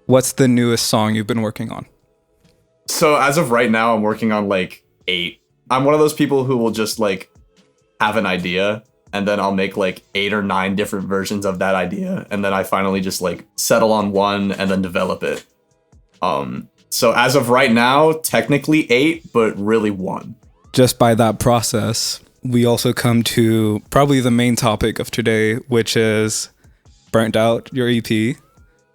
What's the newest song you've been working on? So as of right now, I'm working on like 8. I'm one of those people who will just like have an idea and then I'll make like 8 or 9 different versions of that idea. And then I finally just like settle on one and then develop it. So as of right now, technically 8, but really 1. Just by that process, we also come to probably the main topic of today, which is Burnt Out, your EP.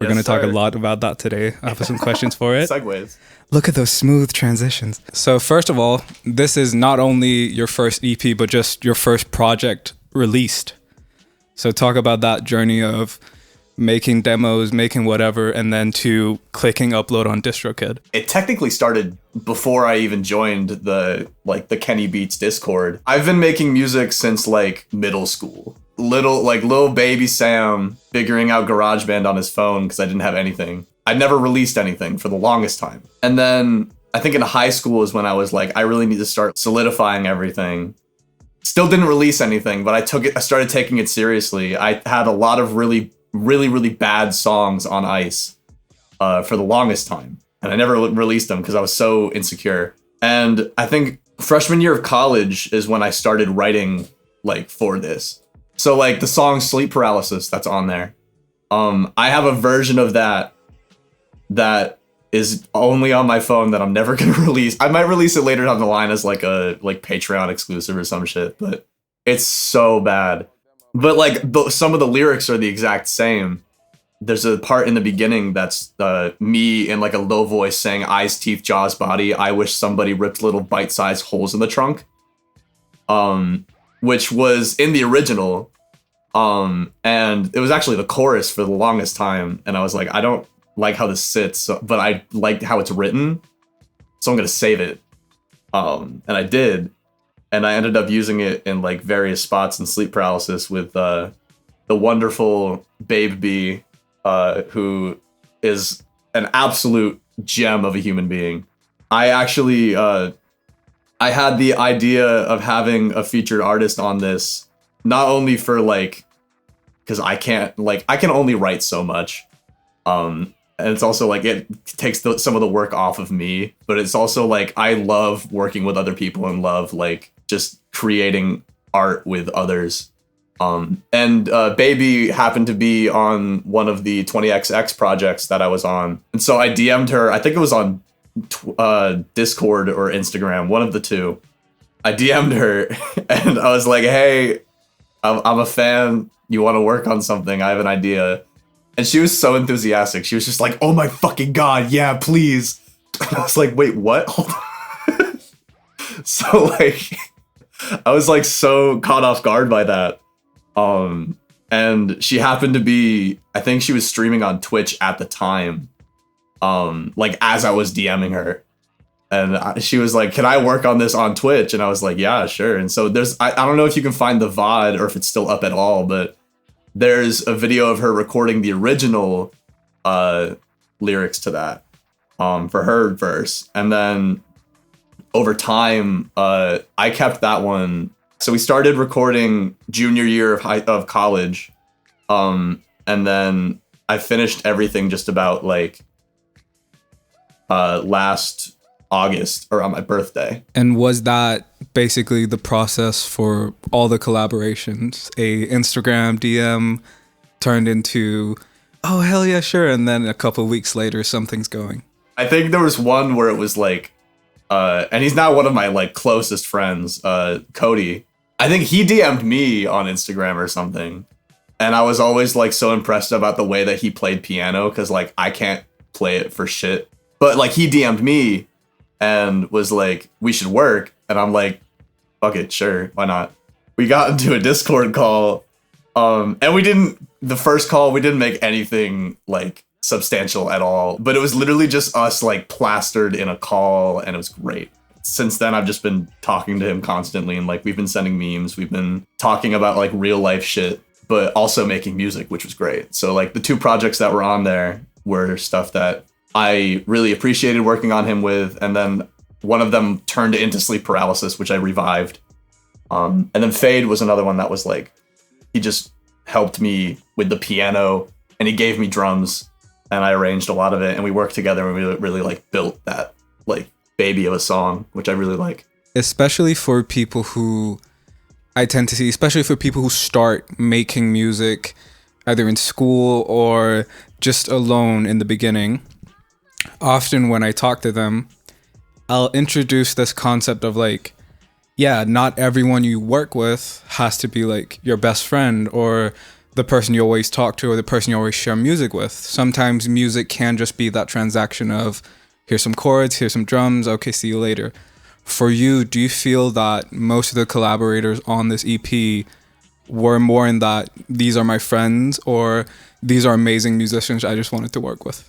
We're going to talk a lot about that today. I have some questions for it. Segues. Look at those smooth transitions. So first of all, this is not only your first EP, but just your first project released. So talk about that journey of making demos, making whatever, and then to clicking upload on DistroKid. It technically started before I even joined the Kenny Beats Discord. I've been making music since like middle school. Little baby Sam figuring out GarageBand on his phone because I didn't have anything. I never released anything for the longest time. And then I think in high school is when I was like, I really need to start solidifying everything. Still didn't release anything, but I started taking it seriously. I had a lot of really bad songs on ice for the longest time. And I never released them because I was so insecure. And I think freshman year of college is when I started writing like for this. So like the song Sleep Paralysis that's on there. I have a version of that is only on my phone that I'm never gonna release. I might release it later down the line as like a Patreon exclusive or some shit, but it's so bad. But like some of the lyrics are the exact same. There's a part in the beginning that's me in like a low voice saying eyes, teeth, jaws, body. I wish somebody ripped little bite-sized holes in the trunk. Which was in the original. And it was actually the chorus for the longest time. And I was like, I don't like how this sits, but I like how it's written. So I'm going to save it. And I did. And I ended up using it in like various spots in Sleep Paralysis with the wonderful Babe B, who is an absolute gem of a human being. I actually, I had the idea of having a featured artist on this, not only for like, because I can only write so much. And it's also like it takes some of the work off of me, but it's also like I love working with other people and love like just creating art with others. And Baby happened to be on one of the 20XX projects that I was on. And so I DM'd her, I think it was on Discord or Instagram, one of the two. I DM'd her and I was like, hey, I'm a fan. You want to work on something? I have an idea. And she was so enthusiastic. She was just like, oh my fucking God, yeah, please. And I was like, wait, what? Hold on. So like, I was like so caught off guard by that. And she happened to be, I think she was streaming on Twitch at the time. Like as I was DMing her. And she was like, can I work on this on Twitch? And I was like, yeah, sure. And so I don't know if you can find the VOD or if it's still up at all, but there's a video of her recording the original lyrics to that for her verse. And then over time, I kept that one. So we started recording junior year of college. And then I finished everything just about like last August or on my birthday. And was that basically the process for all the collaborations? A Instagram DM turned into, oh, hell yeah, sure. And then a couple of weeks later, something's going. I think there was one where it was like, and he's now one of my like closest friends, Cody. I think he DM'd me on Instagram or something. And I was always like so impressed about the way that he played piano because like I can't play it for shit. But like he DM'd me and was like, we should work. And I'm like, fuck it, sure, why not? We got into a Discord call. And the first call, we didn't make anything like substantial at all. But it was literally just us like plastered in a call and it was great. Since then, I've just been talking to him constantly and like we've been sending memes. We've been talking about like real life shit, but also making music, which was great. So like the 2 projects that were on there were stuff that I really appreciated working on him with, and then one of them turned into Sleep Paralysis, which I revived. And then Fade was another one that was like, he just helped me with the piano, and he gave me drums, and I arranged a lot of it, and we worked together, and we really like built that like baby of a song, which I really like. Especially for people who I tend to see, especially for people who start making music either in school or just alone in the beginning. Often when I talk to them, I'll introduce this concept of like, yeah, not everyone you work with has to be like your best friend or the person you always talk to or the person you always share music with. Sometimes music can just be that transaction of here's some chords, here's some drums, okay, see you later. For you, do you feel that most of the collaborators on this EP were more in that these are my friends or these are amazing musicians I just wanted to work with?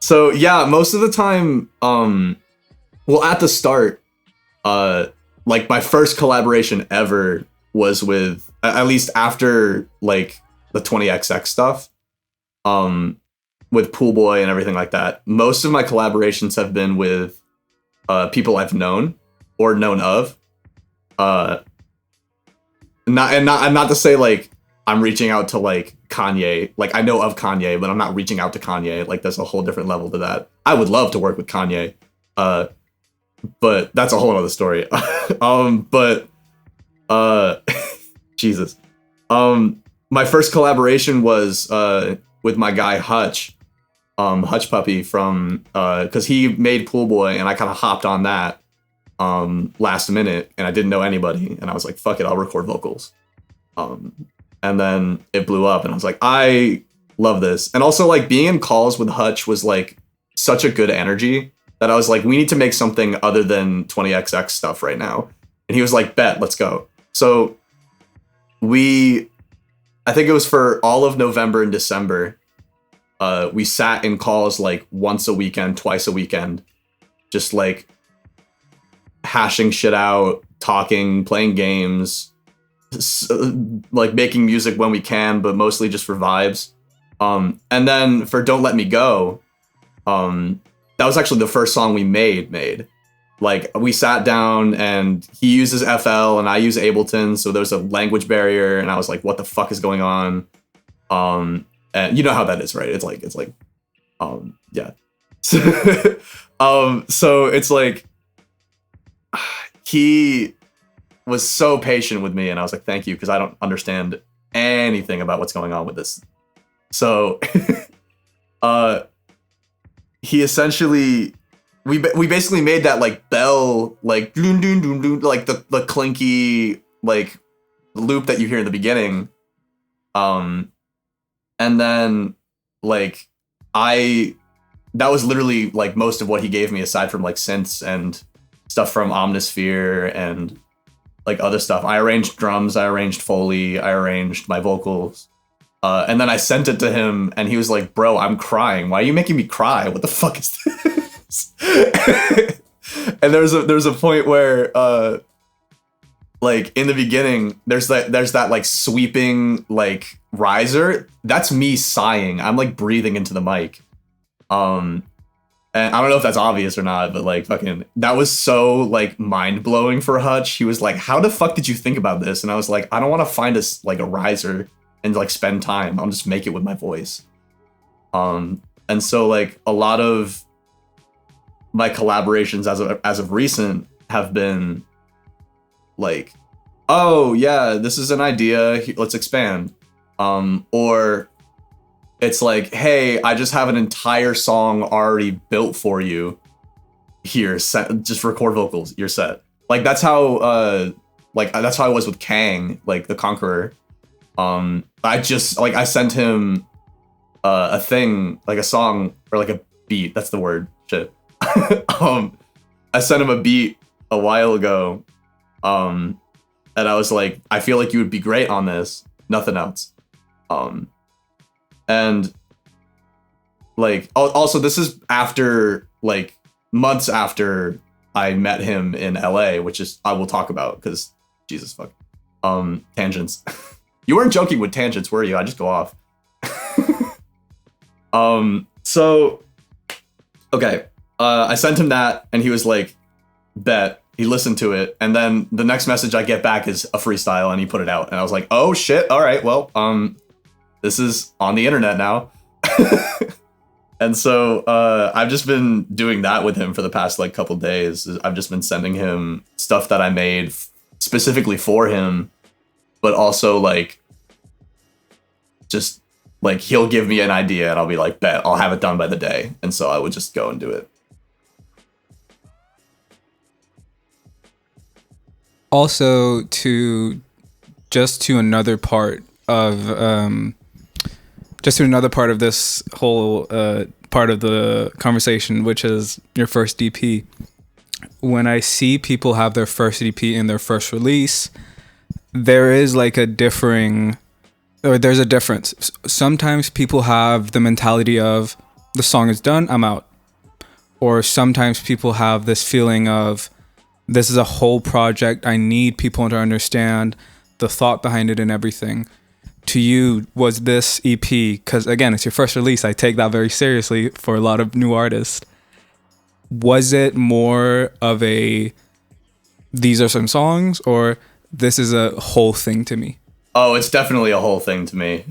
So yeah, most of the time, well, at the start, uh, like my first collaboration ever was with, at least after like the 20XX stuff, um, with Pool Boy and everything like that. Most of my collaborations have been with people I've known or known of. Uh, not to say like I'm reaching out to like Kanye. Like I know of Kanye, but I'm not reaching out to Kanye. Like there's a whole different level to that. I would love to work with Kanye, but that's a whole other story. But Jesus. My first collaboration was with my guy Hutch, Hutch Puppy from because he made Pool Boy, and I kind of hopped on that last minute, and I didn't know anybody, and I was like, fuck it, I'll record vocals. And then it blew up, and I was like, I love this. And also like being in calls with Hutch was like such a good energy that I was like, we need to make something other than 20XX stuff right now. And he was like, bet, let's go. So I think it was for all of November and December, we sat in calls like once a weekend, twice a weekend, just like hashing shit out, talking, playing games, like making music when we can, but mostly just for vibes. And then for Don't Let Me Go, that was actually the first song we made. Like we sat down and he uses FL and I use Ableton, so there's a language barrier, and I was like, what the fuck is going on? And you know how that is, right? It's like yeah. So it's like he was so patient with me, and I was like, thank you, because I don't understand anything about what's going on with this. So he essentially we basically made that like bell, like doon, doon, doon, doon, like the clinky like loop that you hear in the beginning. And then like that was literally like most of what he gave me, aside from like synths and stuff from Omnisphere and like other stuff. I arranged drums, I arranged Foley, I arranged my vocals. And then I sent it to him, and he was like, bro, I'm crying. Why are you making me cry? What the fuck is this? And there's a point where like in the beginning, there's that like sweeping like riser. That's me sighing. I'm like breathing into the mic. And I don't know if that's obvious or not, but like fucking that was so like mind-blowing for Hutch. He was like, how the fuck did you think about this? And I was like, I don't want to find us like a riser and like spend time. I'll just make it with my voice. And so like a lot of my collaborations as of recent have been like, oh yeah, this is an idea, let's expand. Or it's like, hey, I just have an entire song already built for you. Here, just record vocals, you're set. Like that's how I was with Kang, like the Conqueror. I sent him a thing, like a song or like a beat. That's the word. Shit. I sent him a beat a while ago. And I was like, I feel like you would be great on this. Nothing else. And like, also this is after like months after I met him in LA, which is I will talk about because Jesus fuck. Tangents. You weren't joking with tangents, were you? I just go off. So okay. I sent him that and he was like, bet. He listened to it, and then the next message I get back is a freestyle and he put it out. And I was like, oh shit, all right, well, this is on the internet now. And so I've just been doing that with him for the past like couple days. I've just been sending him stuff that I made specifically for him, but also like just like he'll give me an idea and I'll be like, bet, I'll have it done by the day. And so I would just go and do it. Also, to another part of this whole part of the conversation, which is your first EP. When I see people have their first EP in their first release, there's a difference. Sometimes people have the mentality of the song is done, I'm out. Or sometimes people have this feeling of this is a whole project. I need people to understand the thought behind it and everything. To you, was this EP, because again, it's your first release, I take that very seriously for a lot of new artists. Was it more of a, these are some songs, or this is a whole thing to me? Oh, it's definitely a whole thing to me.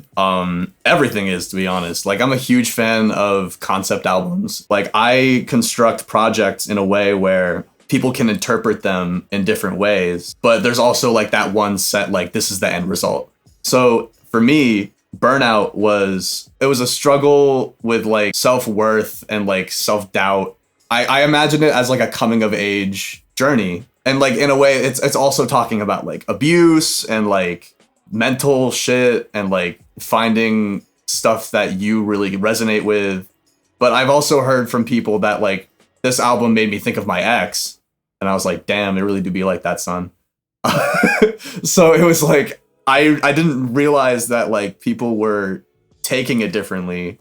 Everything is, to be honest. Like, I'm a huge fan of concept albums. Like, I construct projects in a way where people can interpret them in different ways, but there's also like that one set, like this is the end result. So for me, Burnout was a struggle with like self-worth and like self-doubt. I imagine it as like a coming of age journey. And like in a way, it's also talking about like abuse and like mental shit and like finding stuff that you really resonate with. But I've also heard from people that like this album made me think of my ex. And I was like, damn, it really do be like that, son. So it was like, I didn't realize that like people were taking it differently.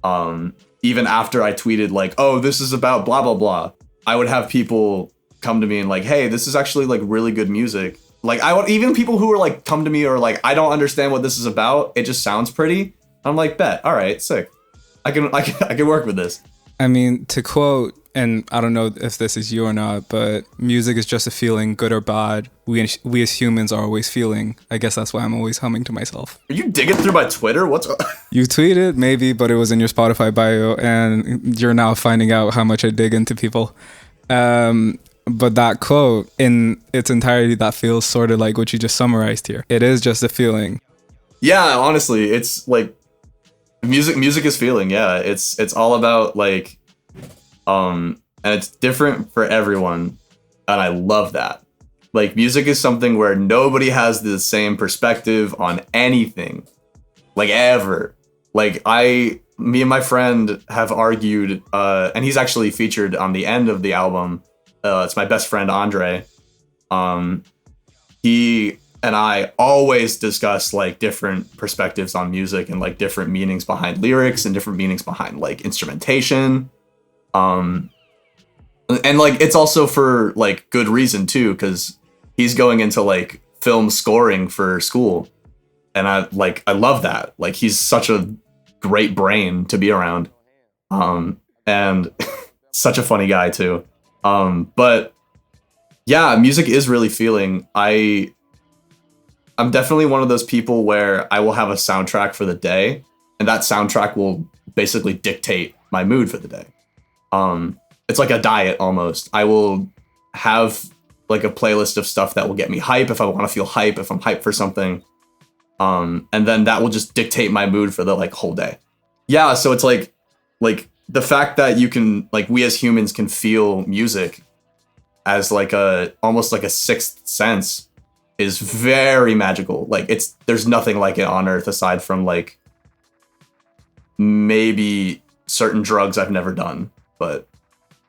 Even after I tweeted like, oh, this is about blah, blah, blah. I would have people come to me and like, hey, this is actually like really good music. Like I would, even people who were like, come to me or like, I don't understand what this is about. It just sounds pretty. I'm like, bet. All right, sick. I can work with this. I mean, to quote, and I don't know if this is you or not, but music is just a feeling, good or bad. We as humans are always feeling. I guess that's why I'm always humming to myself. Are you digging through my Twitter? What's You tweeted, maybe, but it was in your Spotify bio, and you're now finding out how much I dig into people. But that quote, in its entirety, that feels sort of like what you just summarized here. It is just a feeling. Yeah, honestly, it's like music is feeling. Yeah, it's all about like, and it's different for everyone, and I love that. Like, music is something where nobody has the same perspective on anything, like ever. Like me and my friend have argued, and he's actually featured on the end of the album. It's my best friend, Andre. He and I always discuss like different perspectives on music and like different meanings behind lyrics and different meanings behind like instrumentation. And like, it's also for like good reason too, because he's going into like film scoring for school. And I love that. Like, he's such a great brain to be around. And such a funny guy too. But yeah, music is really feeling. I'm definitely one of those people where I will have a soundtrack for the day, and that soundtrack will basically dictate my mood for the day. It's like a diet almost. I will have like a playlist of stuff that will get me hype if I want to feel hype, if I'm hyped for something. And then that will just dictate my mood for the like whole day. Yeah, so it's like the fact that you can, like, we as humans can feel music as like almost like a sixth sense is very magical. Like, there's nothing like it on earth aside from like maybe certain drugs I've never done, but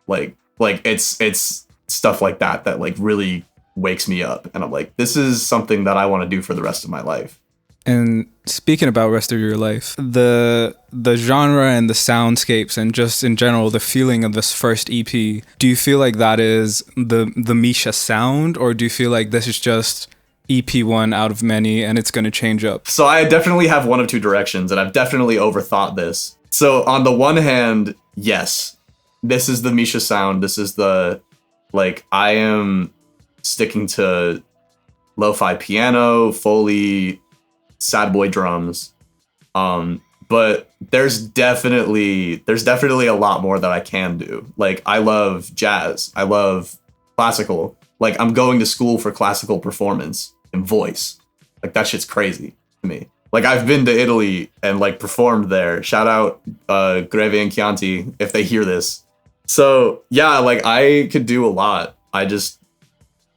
like it's stuff like that like really wakes me up, and I'm like, this is something that I want to do for the rest of my life. And speaking about rest of your life, the genre and the soundscapes and just in general the feeling of this first EP, do you feel like that is the Misha sound, or do you feel like this is just EP one out of many and it's going to change up? So I definitely have one of two directions, and I've definitely overthought this. So on the one hand, yes, this is the Misha sound. This is the, like, I am sticking to lo-fi piano, Foley, sad boy drums. But there's definitely a lot more that I can do. Like, I love jazz. I love classical. Like, I'm going to school for classical performance and voice. Like, that shit's crazy to me. Like, I've been to Italy and like performed there. Shout out Greve and Chianti if they hear this. So yeah, like, I could do a lot. I just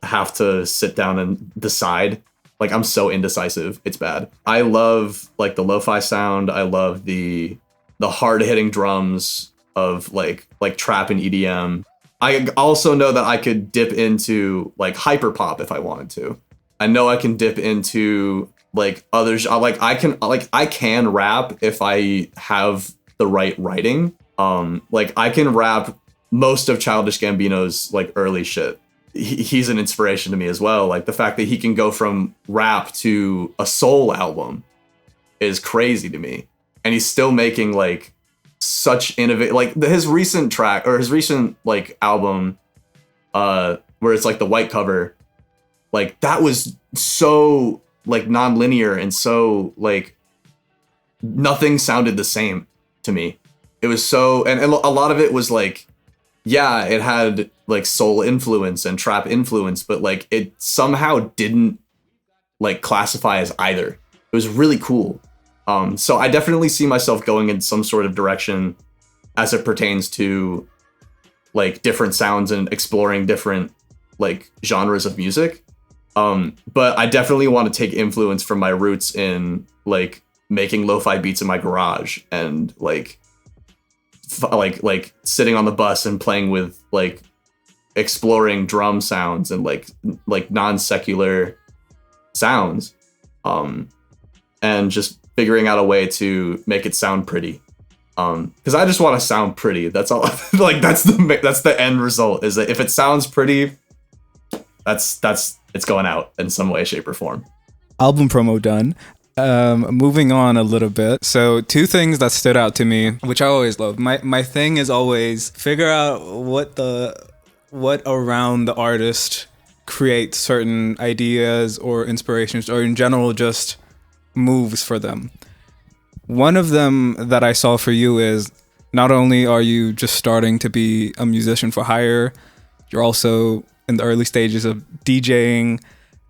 have to sit down and decide. Like, I'm so indecisive. It's bad. I love like the lo-fi sound. I love the hard-hitting drums of like trap and EDM. I also know that I could dip into like hyperpop if I wanted to. I know I can dip into like others. I can rap if I have the right writing. Like, I can rap most of Childish Gambino's like early shit. He's an inspiration to me as well. Like, the fact that he can go from rap to a soul album is crazy to me. And he's still making like such innovative, like his recent track or his recent like album, where it's like the white cover, like that was so like non-linear and so like nothing sounded the same to me. It was so, and a lot of it was like, yeah, it had like soul influence and trap influence, but like it somehow didn't like classify as either. It was really cool. So I definitely see myself going in some sort of direction as it pertains to like different sounds and exploring different like genres of music. But I definitely want to take influence from my roots in like making lo-fi beats in my garage and like sitting on the bus and playing with like exploring drum sounds and like non-secular sounds, and just figuring out a way to make it sound pretty, because I just want to sound pretty. That's all. Like, that's the end result, is that if it sounds pretty, that's it's going out in some way, shape, or form. Album promo done. Moving on a little bit. So 2 things that stood out to me, which I always love. My thing is always figure out what around the artist creates certain ideas or inspirations, or in general just moves for them. One of them that I saw for you is not only are you just starting to be a musician for hire, you're also in the early stages of DJing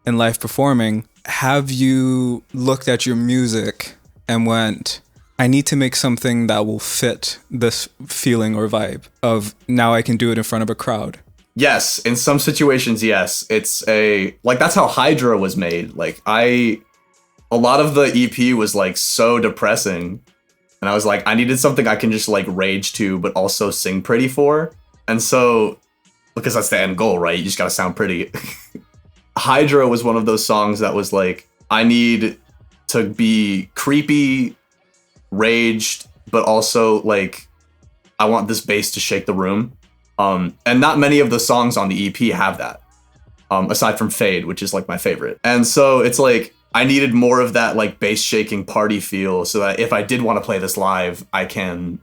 and live performing. Have you looked at your music and went, I need to make something that will fit this feeling or vibe of now I can do it in front of a crowd? Yes, in some situations, yes. It's that's how Hydra was made. Like, a lot of the EP was like so depressing, and I was like, I needed something I can just like rage to, but also sing pretty for. And so, because that's the end goal, right? You just gotta sound pretty. Hydra was one of those songs that was like, I need to be creepy, raged, but also like, I want this bass to shake the room. And not many of the songs on the EP have that, aside from Fade, which is like my favorite. And so it's like, I needed more of that like bass shaking party feel, so that if I did want to play this live, I can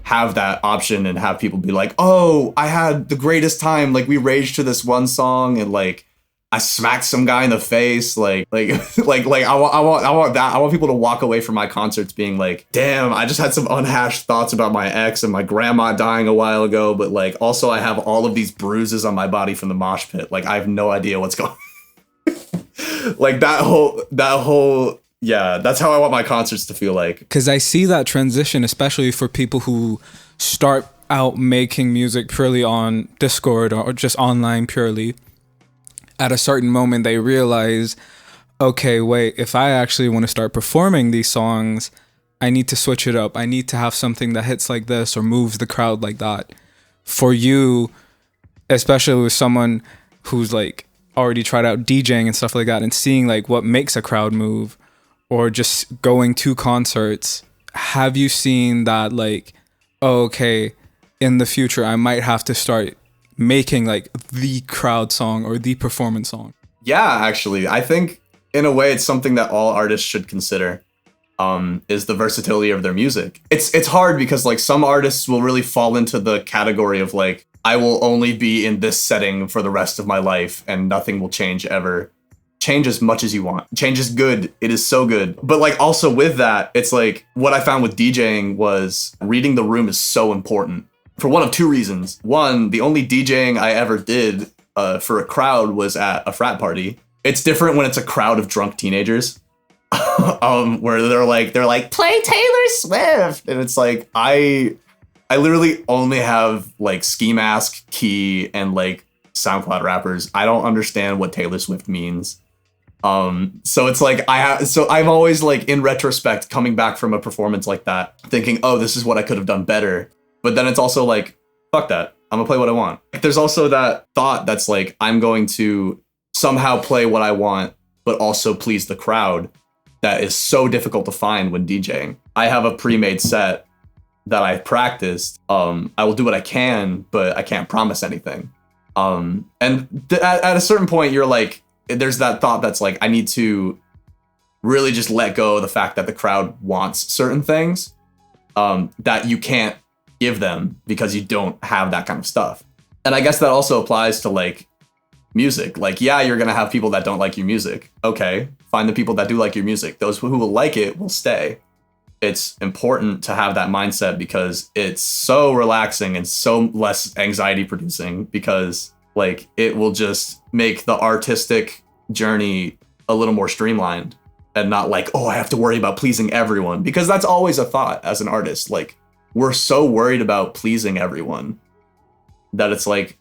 have that option and have people be like, oh, I had the greatest time. Like, we raged to this one song and like, I smacked some guy in the face. I want that. I want people to walk away from my concerts being like, damn, I just had some unhashed thoughts about my ex and my grandma dying a while ago. But like, also I have all of these bruises on my body from the mosh pit. Like, I have no idea what's going on. Like that whole, yeah, that's how I want my concerts to feel like. Because I see that transition, especially for people who start out making music purely on Discord or just online purely. At a certain moment, they realize, okay, wait, if I actually want to start performing these songs, I need to switch it up. I need to have something that hits like this or moves the crowd like that. For you, especially with someone who's like already tried out DJing and stuff like that and seeing like what makes a crowd move, or just going to concerts, have you seen that like, oh, okay, in the future I might have to start making like the crowd song or the performance song? Yeah, actually, I think in a way it's something that all artists should consider. Is the versatility of their music. It's hard because like some artists will really fall into the category of like, I will only be in this setting for the rest of my life and nothing will change ever. Change as much as you want. Change is good. It is so good. But like also with that, it's like what I found with DJing was reading the room is so important for one of two reasons. One, the only DJing I ever did for a crowd was at a frat party. It's different when it's a crowd of drunk teenagers. Where they're like play Taylor Swift, and it's like I literally only have like Ski Mask, Key, and like SoundCloud rappers. I don't understand what Taylor Swift means. So it's like I'm always like in retrospect coming back from a performance like that thinking, oh, this is what I could have done better. But then it's also like, fuck that, I'm gonna play what I want. There's also that thought that's like, I'm going to somehow play what I want but also please the crowd. That is so difficult to find when DJing. I have a pre-made set that I've practiced. I will do what I can, but I can't promise anything. At a certain point, you're like, there's that thought that's like, I need to really just let go of the fact that the crowd wants certain things that you can't give them because you don't have that kind of stuff. And I guess that also applies to like music. Like, yeah, you're gonna have people that don't like your music. Okay, find the people that do like your music. Those who will like it will stay. It's important to have that mindset because it's so relaxing and so less anxiety producing, because like it will just make the artistic journey a little more streamlined and not like, oh, I have to worry about pleasing everyone, because that's always a thought as an artist. Like, we're so worried about pleasing everyone that it's like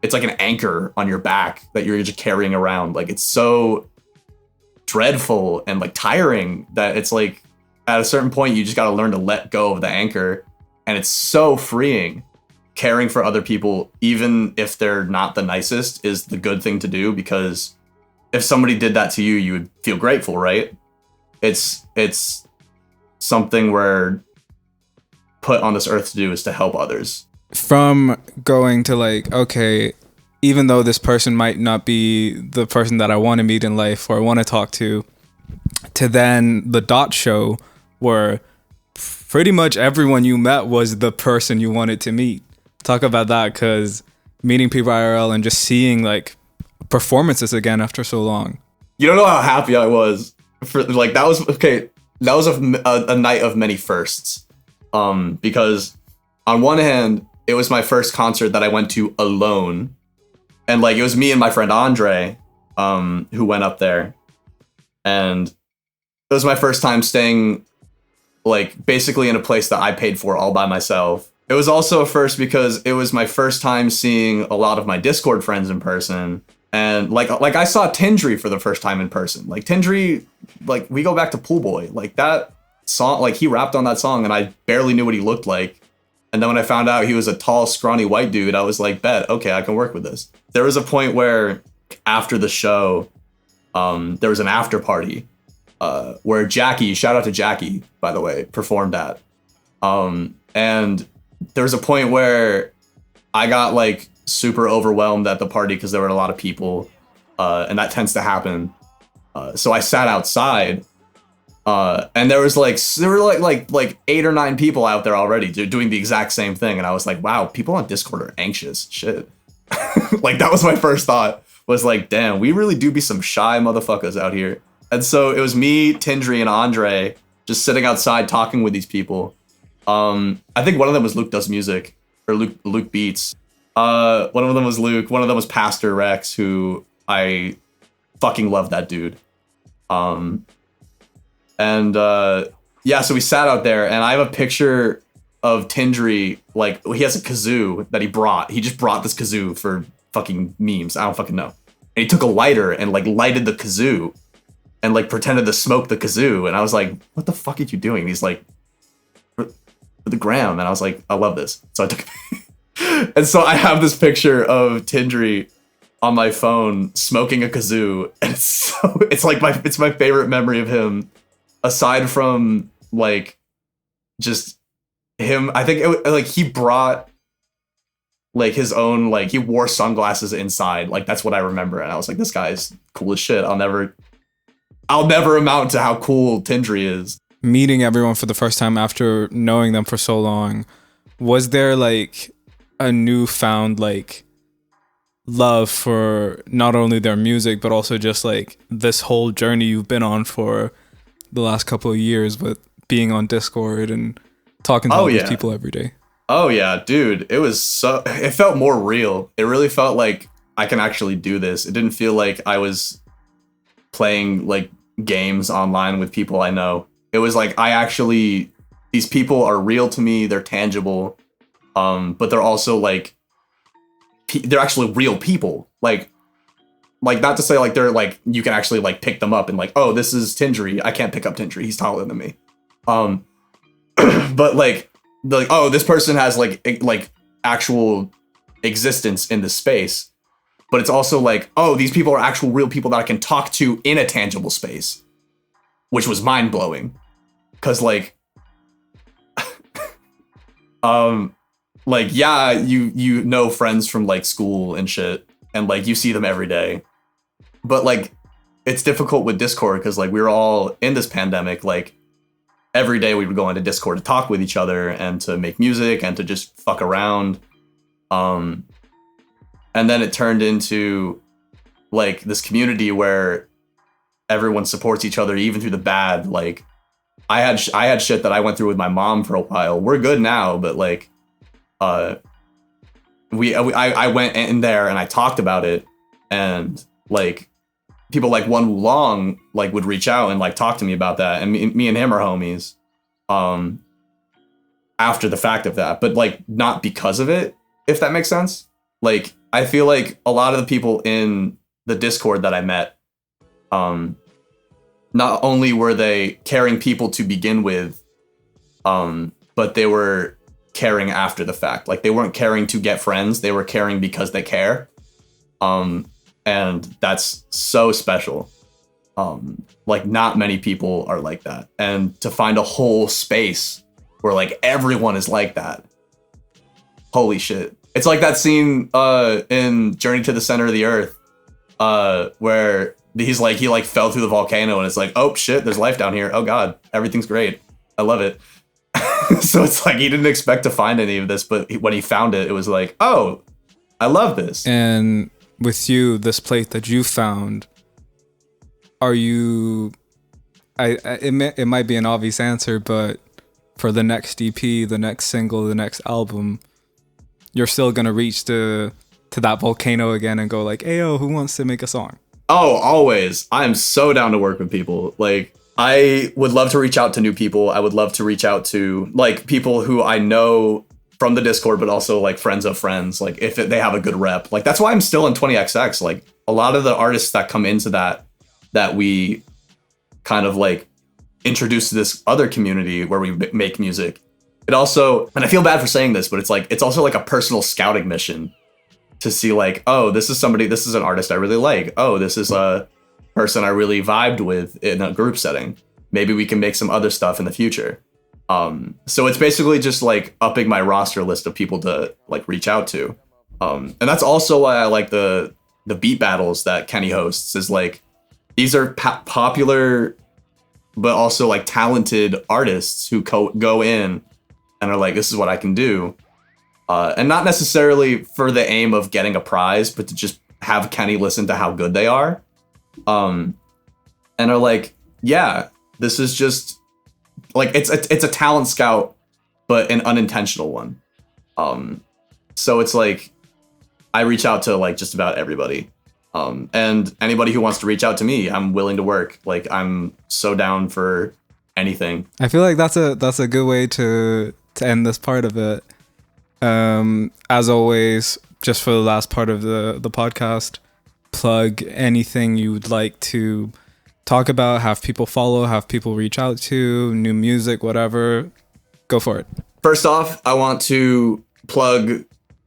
an anchor on your back that you're just carrying around. Like, it's so dreadful and like tiring that it's like at a certain point you just got to learn to let go of the anchor, and it's so freeing. Caring for other people, even if they're not the nicest, is the good thing to do, because if somebody did that to you, you would feel grateful, right? It's something we're put on this earth to do, is to help others. From going to like, okay, even though this person might not be the person that I want to meet in life or I want to talk to then the Dot Show, where pretty much everyone you met was the person you wanted to meet. Talk about that, because meeting people IRL and just seeing like performances again after so long. You don't know how happy I was for like that was a night of many firsts, because on one hand it was my first concert that I went to alone, and like it was me and my friend Andre who went up there, and it was my first time staying like basically in a place that I paid for all by myself. It was also a first because it was my first time seeing a lot of my Discord friends in person. And like I saw Tindri for the first time in person. Like Tindri, like we go back to Pool Boy. Like that song, like he rapped on that song and I barely knew what he looked like. And then when I found out he was a tall, scrawny white dude, I was like, bet, okay, I can work with this. There was a point where after the show, there was an after party where Jackie, shout out to Jackie, by the way, performed at. And there was a point where I got like super overwhelmed at the party because there were a lot of people, and that tends to happen. So I sat outside, and there were like 8 or 9 people out there already doing the exact same thing, and I was like, wow, people on Discord are anxious. Shit. Like that was my first thought, was like, damn, we really do be some shy motherfuckers out here. And so it was me, Tindri, and Andre just sitting outside talking with these people. I think one of them was Luke Does Music, or Luke Beats. One of them was Luke. One of them was Pastor Rex, who I fucking love that dude. Yeah, so we sat out there, and I have a picture of Tindri, like, he has a kazoo that he brought. He just brought this kazoo for fucking memes. I don't fucking know. And he took a lighter and, like, lighted the kazoo. and like pretended to smoke the kazoo. And I was like, what the fuck are you doing? And he's like, for the gram. And I was like, I love this. So I took and so I have this picture of Tindri on my phone smoking a kazoo, and it's like my favorite memory of him, aside from like just him. I think like he brought like his own, like he wore sunglasses inside, like that's what I remember, and I was like, this guy's cool as shit. I'll never amount to how cool Tindri is. Meeting everyone for the first time after knowing them for so long, was there like a newfound like love for not only their music but also just like this whole journey you've been on for the last couple of years with being on Discord and talking to all these people every day? Oh yeah, dude, it felt more real. It really felt like I can actually do this. It didn't feel like I was playing like games online with people I know. It was like these people are real to me, they're tangible, but they're also like they're actually real people. Like not to say like they're like you can actually like pick them up and like, oh, this is Tindri. I can't pick up Tindri. He's taller than me. But like oh, this person has like actual existence in the space. But it's also like, oh, these people are actual real people that I can talk to in a tangible space, which was mind blowing. Cause like, like, yeah, you know friends from like school and shit, and like you see them every day, but like it's difficult with Discord because like we were all in this pandemic. Like every day we would go into Discord to talk with each other and to make music and to just fuck around. And then it turned into like this community where everyone supports each other even through the bad. Like I had shit that I went through with my mom for a while. We're good now, but like I went in there and I talked about it, and like people like One Wulong like would reach out and like talk to me about that, and me and him are homies after the fact of that, but like not because of it, if that makes sense. Like I feel like a lot of the people in the Discord that I met, not only were they caring people to begin with, but they were caring after the fact. Like they weren't caring to get friends, they were caring because they care. And that's so special. Like not many people are like that. And to find a whole space where like everyone is like that. Holy shit. It's like that scene in Journey to the Center of the Earth, where he's like, he like fell through the volcano and it's like, oh shit, there's life down here. Oh God, everything's great. I love it. So it's like he didn't expect to find any of this, but when he found it, it was like, oh, I love this. And with you, this place that you found, are you? It might be an obvious answer, but for the next EP, the next single, the next album, you're still gonna reach to that volcano again and go like, "Ayo, who wants to make a song?" Oh, always. I am so down to work with people. Like, I would love to reach out to new people. I would love to reach out to like people who I know from the Discord, but also like friends of friends. Like if they have a good rep, like that's why I'm still in 20XX. Like a lot of the artists that come into that we kind of like introduce to this other community where we make music. It also, and I feel bad for saying this, but it's also like a personal scouting mission to see like, oh, this is an artist I really like. Oh, this is a person I really vibed with in a group setting. Maybe we can make some other stuff in the future. So it's basically just like upping my roster list of people to like reach out to. And that's also why I like the beat battles that Kenny hosts, is like, these are popular, but also like talented artists who go in and are like, this is what I can do. And not necessarily for the aim of getting a prize, but to just have Kenny listen to how good they are. And are like, yeah, this is just like, it's a talent scout, but an unintentional one. So it's like, I reach out to like just about everybody. And anybody who wants to reach out to me, I'm willing to work. Like, I'm so down for anything. I feel like that's a good way to end this part of it. As always, just for the last part of the podcast, plug anything you would like to talk about, have people follow, have people reach out to, new music, whatever. Go for it. First off, I want to plug,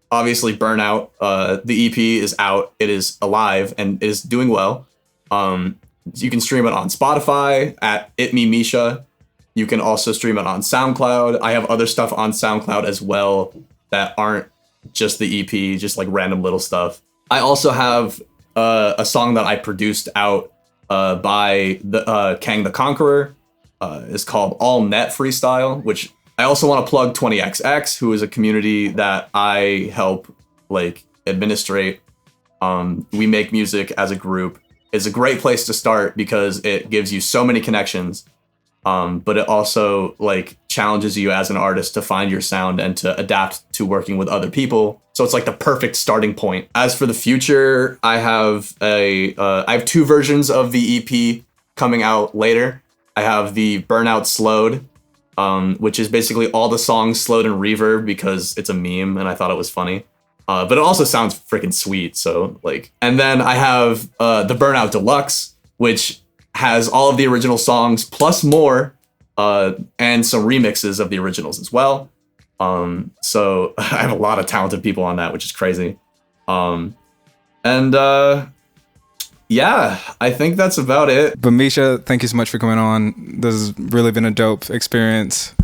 obviously, Burnout. The EP is out. It is alive and is doing well. You can stream it on Spotify at ItMeMisha. You can also stream it on SoundCloud. I have other stuff on SoundCloud as well that aren't just the EP, just like random little stuff. I also have a song that I produced out by the Kang the Conqueror. It's called All Net Freestyle, which I also want to plug 20XX, who is a community that I help like administrate. We make music as a group. It's a great place to start because it gives you so many connections. But it also like challenges you as an artist to find your sound and to adapt to working with other people. So it's like the perfect starting point. As for the future, I have two versions of the EP coming out later. I have the Burnout Slowed, which is basically all the songs slowed in reverb because it's a meme and I thought it was funny. But it also sounds freaking sweet. So like, and then I have the Burnout Deluxe, which has all of the original songs plus more, and some remixes of the originals as well. So I have a lot of talented people on that, which is crazy. Yeah, I think that's about it. But Misha, thank you so much for coming on. This has really been a dope experience.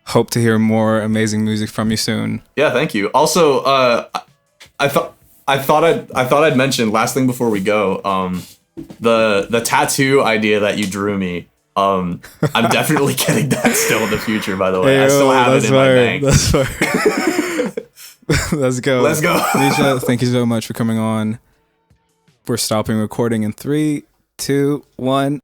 Hope to hear more amazing music from you soon. Yeah, thank you. Also, I thought I'd mention last thing before we go. The tattoo idea that you drew me. I'm definitely getting that still in the future. By the way, I still have it in my bank. That's fine. Let's go. Misha, thank you so much for coming on. We're stopping recording in 3, 2, 1.